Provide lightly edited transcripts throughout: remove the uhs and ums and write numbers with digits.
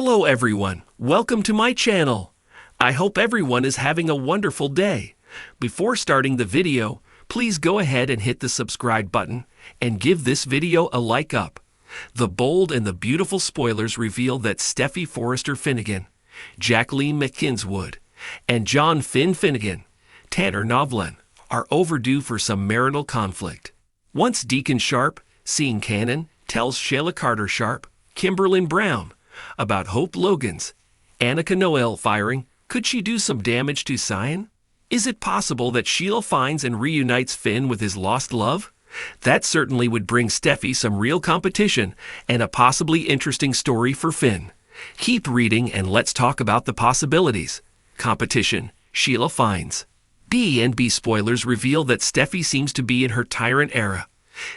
Hello everyone, welcome to my channel. I hope everyone is having a wonderful day. Before starting the video, please go ahead and hit the subscribe button and give this video a like up. The bold and the beautiful spoilers reveal that Steffy Forrester Finnegan, Jacqueline McKinswood, and John Finn Finnegan, Tanner Novlan, are overdue for some marital conflict. Once Deacon Sharp, seeing Cannon, tells Sheila Carter Sharp, Kimberlyn Brown, about Hope Logan's Annika Noel firing, could she do some damage to Cyan? Is it possible that Sheila finds and reunites Finn with his lost love? That certainly would bring Steffy some real competition and a possibly interesting story for Finn. Keep reading and let's talk about the possibilities. Competition, Sheila finds. B&B spoilers reveal that Steffy seems to be in her tyrant era.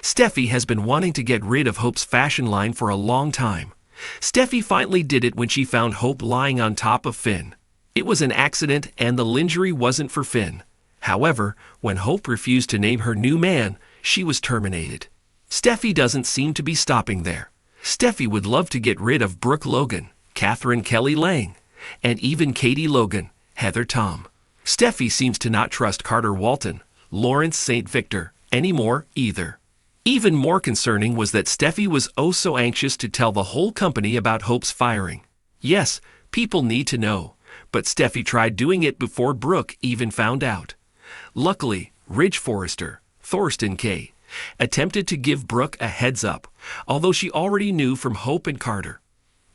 Steffy has been wanting to get rid of Hope's fashion line for a long time. Steffy finally did it when she found Hope lying on top of Finn. It was an accident and the lingerie wasn't for Finn. However, when Hope refused to name her new man, she was terminated. Steffy doesn't seem to be stopping there. Steffy would love to get rid of Brooke Logan, Catherine Kelly Lang, and even Katie Logan, Heather Tom. Steffy seems to not trust Carter Walton, Lawrence St. Victor, anymore either. Even more concerning was that Steffy was oh so anxious to tell the whole company about Hope's firing. Yes, people need to know, but Steffy tried doing it before Brooke even found out. Luckily, Ridge Forrester, Thorsten K., attempted to give Brooke a heads up, although she already knew from Hope and Carter.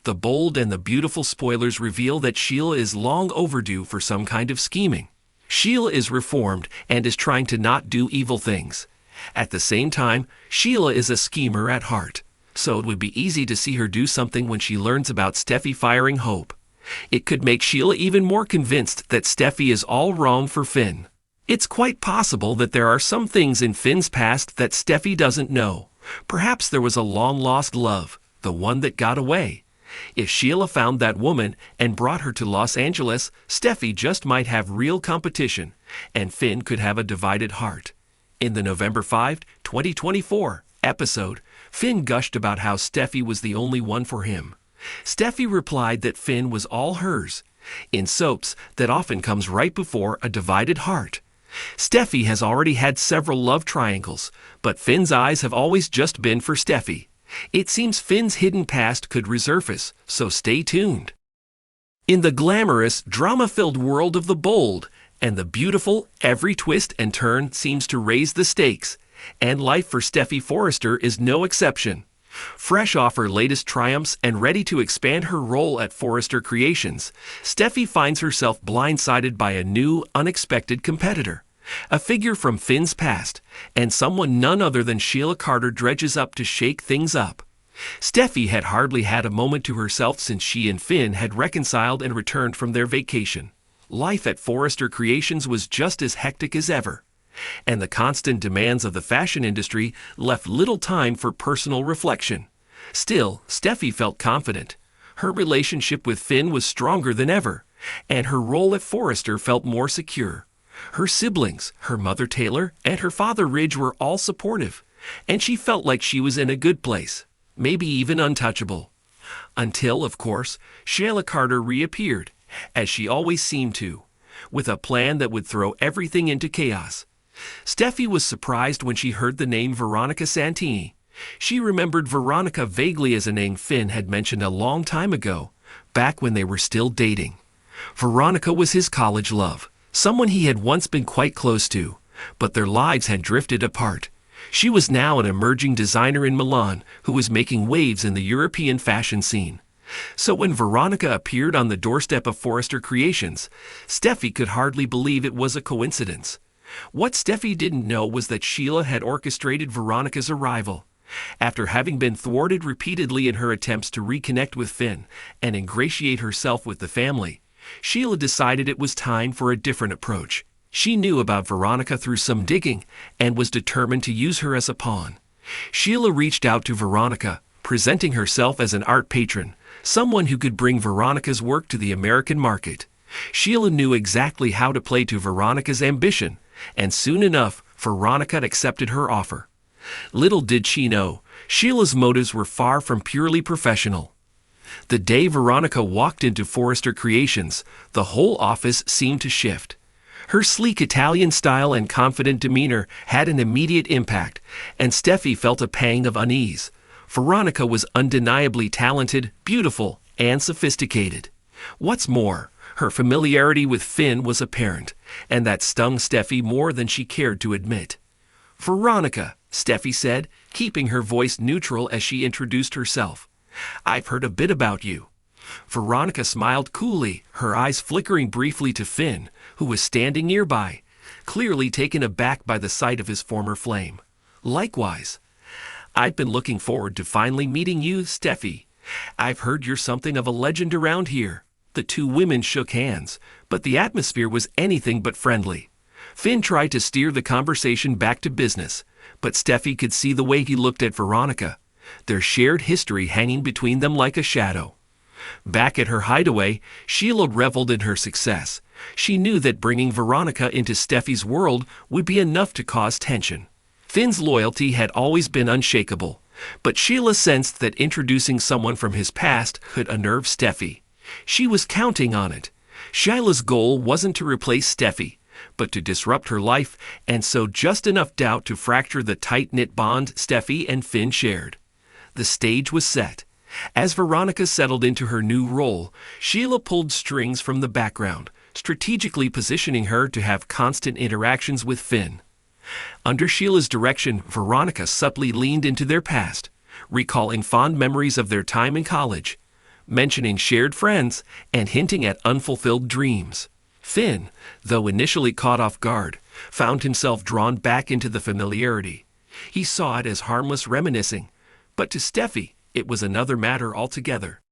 The bold and the beautiful spoilers reveal that Sheila is long overdue for some kind of scheming. Sheila is reformed and is trying to not do evil things. At the same time, Sheila is a schemer at heart, so it would be easy to see her do something when she learns about Steffy firing Hope. It could make Sheila even more convinced that Steffy is all wrong for Finn. It's quite possible that there are some things in Finn's past that Steffy doesn't know. Perhaps there was a long-lost love, the one that got away. If Sheila found that woman and brought her to Los Angeles, Steffy just might have real competition, and Finn could have a divided heart. In the November 5, 2024 episode, Finn gushed about how Steffy was the only one for him. Steffy replied that Finn was all hers. In soaps, that often comes right before a divided heart. Steffy has already had several love triangles, but Finn's eyes have always just been for Steffy. It seems Finn's hidden past could resurface, so stay tuned. In the glamorous, drama-filled world of the bold and the beautiful, every twist and turn seems to raise the stakes, and life for Steffy Forrester is no exception. Fresh off her latest triumphs and ready to expand her role at Forrester Creations, Steffy finds herself blindsided by a new, unexpected competitor. A figure from Finn's past, and someone none other than Sheila Carter dredges up to shake things up. Steffy had hardly had a moment to herself since she and Finn had reconciled and returned from their vacation. Life at Forrester Creations was just as hectic as ever, and the constant demands of the fashion industry left little time for personal reflection. Still, Steffy felt confident. Her relationship with Finn was stronger than ever, and her role at Forrester felt more secure. Her siblings, her mother Taylor, and her father Ridge were all supportive, and she felt like she was in a good place, maybe even untouchable. Until, of course, Sheila Carter reappeared, as she always seemed to, with a plan that would throw everything into chaos. Steffy was surprised when she heard the name Veronica Santini. She remembered Veronica vaguely as a name Finn had mentioned a long time ago, back when they were still dating. Veronica was his college love, someone he had once been quite close to, but their lives had drifted apart. She was now an emerging designer in Milan who was making waves in the European fashion scene. So when Veronica appeared on the doorstep of Forrester Creations, Steffy could hardly believe it was a coincidence. What Steffy didn't know was that Sheila had orchestrated Veronica's arrival. After having been thwarted repeatedly in her attempts to reconnect with Finn and ingratiate herself with the family, Sheila decided it was time for a different approach. She knew about Veronica through some digging and was determined to use her as a pawn. Sheila reached out to Veronica, presenting herself as an art patron, someone who could bring Veronica's work to the American market. Sheila knew exactly how to play to Veronica's ambition, and soon enough, Veronica accepted her offer. Little did she know, Sheila's motives were far from purely professional. The day Veronica walked into Forrester Creations, the whole office seemed to shift. Her sleek Italian style and confident demeanor had an immediate impact, and Steffi felt a pang of unease. Veronica was undeniably talented, beautiful, and sophisticated. What's more, her familiarity with Finn was apparent, and that stung Steffi more than she cared to admit. "Veronica," Steffi said, keeping her voice neutral as she introduced herself. "I've heard a bit about you." Veronica smiled coolly, her eyes flickering briefly to Finn, who was standing nearby, clearly taken aback by the sight of his former flame. "Likewise. I've been looking forward to finally meeting you, Steffi. I've heard you're something of a legend around here." The two women shook hands, but the atmosphere was anything but friendly. Finn tried to steer the conversation back to business, but Steffi could see the way he looked at Veronica, their shared history hanging between them like a shadow. Back at her hideaway, Sheila reveled in her success. She knew that bringing Veronica into Steffi's world would be enough to cause tension. Finn's loyalty had always been unshakable, but Sheila sensed that introducing someone from his past could unnerve Steffi. She was counting on it. Sheila's goal wasn't to replace Steffi, but to disrupt her life and sow just enough doubt to fracture the tight-knit bond Steffi and Finn shared. The stage was set. As Veronica settled into her new role, Sheila pulled strings from the background, strategically positioning her to have constant interactions with Finn. Under Sheila's direction, Veronica subtly leaned into their past, recalling fond memories of their time in college, mentioning shared friends, and hinting at unfulfilled dreams. Finn, though initially caught off guard, found himself drawn back into the familiarity. He saw it as harmless reminiscing, but to Steffi, it was another matter altogether.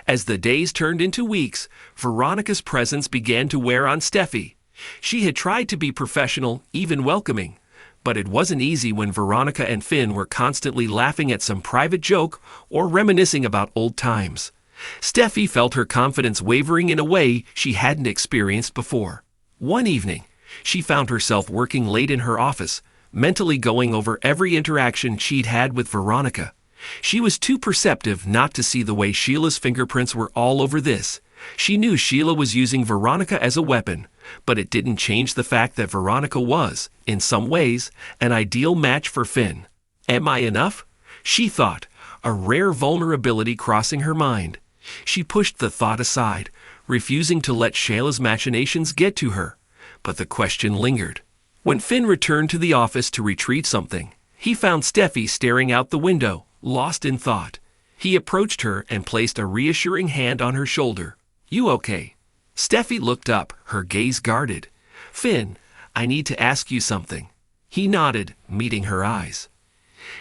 As the days turned into weeks, Veronica's presence began to wear on Steffi. She had tried to be professional, even welcoming, but it wasn't easy when Veronica and Finn were constantly laughing at some private joke or reminiscing about old times. Steffi felt her confidence wavering in a way she hadn't experienced before. One evening, she found herself working late in her office, mentally going over every interaction she'd had with Veronica. She was too perceptive not to see the way Sheila's fingerprints were all over this. She knew Sheila was using Veronica as a weapon, but it didn't change the fact that Veronica was, in some ways, an ideal match for Finn. Am I enough? She thought, a rare vulnerability crossing her mind. She pushed the thought aside, refusing to let Sheila's machinations get to her. But the question lingered. When Finn returned to the office to retrieve something, he found Steffi staring out the window, lost in thought. He approached her and placed a reassuring hand on her shoulder. "You okay?" Steffi looked up, her gaze guarded. "Finn, I need to ask you something." He nodded, meeting her eyes.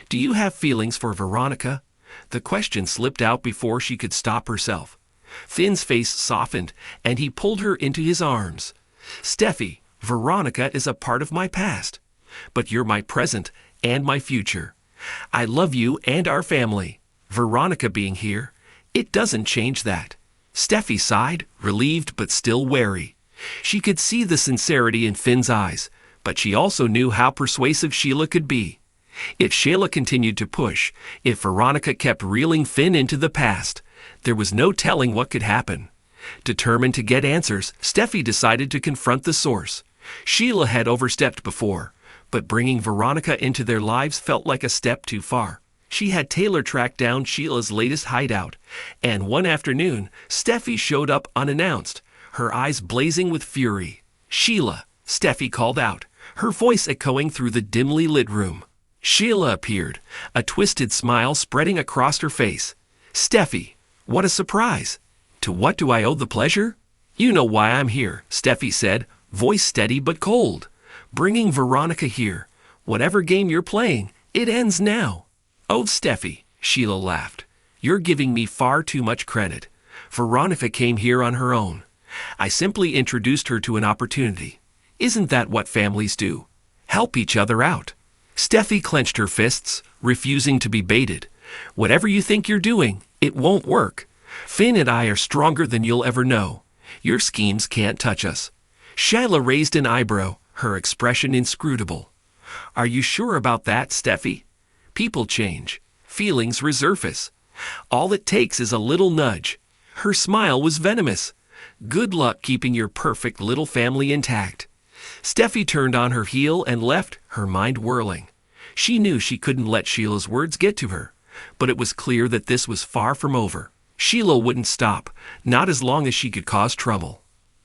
"Do you have feelings for Veronica?" The question slipped out before she could stop herself. Finn's face softened, and he pulled her into his arms. "Steffi, Veronica is a part of my past, but you're my present and my future. I love you and our family. Veronica being here, it doesn't change that." Steffi sighed, relieved but still wary. She could see the sincerity in Finn's eyes, but she also knew how persuasive Sheila could be. If Sheila continued to push, if Veronica kept reeling Finn into the past, there was no telling what could happen. Determined to get answers, Steffi decided to confront the source. Sheila had overstepped before, but bringing Veronica into their lives felt like a step too far. She had Taylor tracked down Sheila's latest hideout, and one afternoon, Steffi showed up unannounced, her eyes blazing with fury. "Sheila," Steffi called out, her voice echoing through the dimly lit room. Sheila appeared, a twisted smile spreading across her face. "Steffi, what a surprise! To what do I owe the pleasure?" "You know why I'm here," Steffi said, voice steady but cold. "Bringing Veronica here. Whatever game you're playing, it ends now." "Oh, Steffi," Sheila laughed. "You're giving me far too much credit. Veronica came here on her own. I simply introduced her to an opportunity. Isn't that what families do? Help each other out." Steffi clenched her fists, refusing to be baited. "Whatever you think you're doing, it won't work. Finn and I are stronger than you'll ever know. Your schemes can't touch us." Sheila raised an eyebrow, her expression inscrutable. "Are you sure about that, Steffi? People change. Feelings resurface. All it takes is a little nudge. Her smile was venomous. Good luck keeping your perfect little family intact. Steffi turned on her heel and left, her mind whirling. She knew she couldn't let Sheila's words get to her, but it was clear that this was far from over. Sheila wouldn't stop, not as long as she could cause trouble.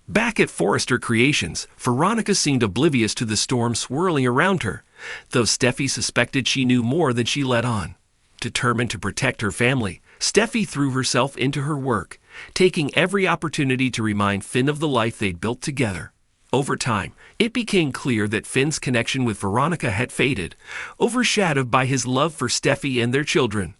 Back at Forrester Creations, Veronica seemed oblivious to the storm swirling around her, though Steffi suspected she knew more than she let on. Determined to protect her family, Steffi threw herself into her work, taking every opportunity to remind Finn of the life they'd built together. Over time, it became clear that Finn's connection with Veronica had faded, overshadowed by his love for Steffi and their children.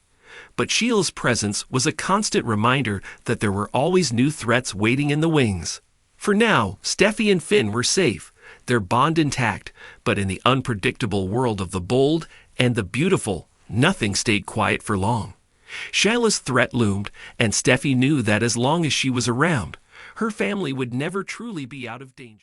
But Sheila's presence was a constant reminder that there were always new threats waiting in the wings. For now, Steffi and Finn were safe, their bond intact, but in the unpredictable world of the bold and the beautiful, nothing stayed quiet for long. Sheila's threat loomed, and Steffi knew that as long as she was around, her family would never truly be out of danger.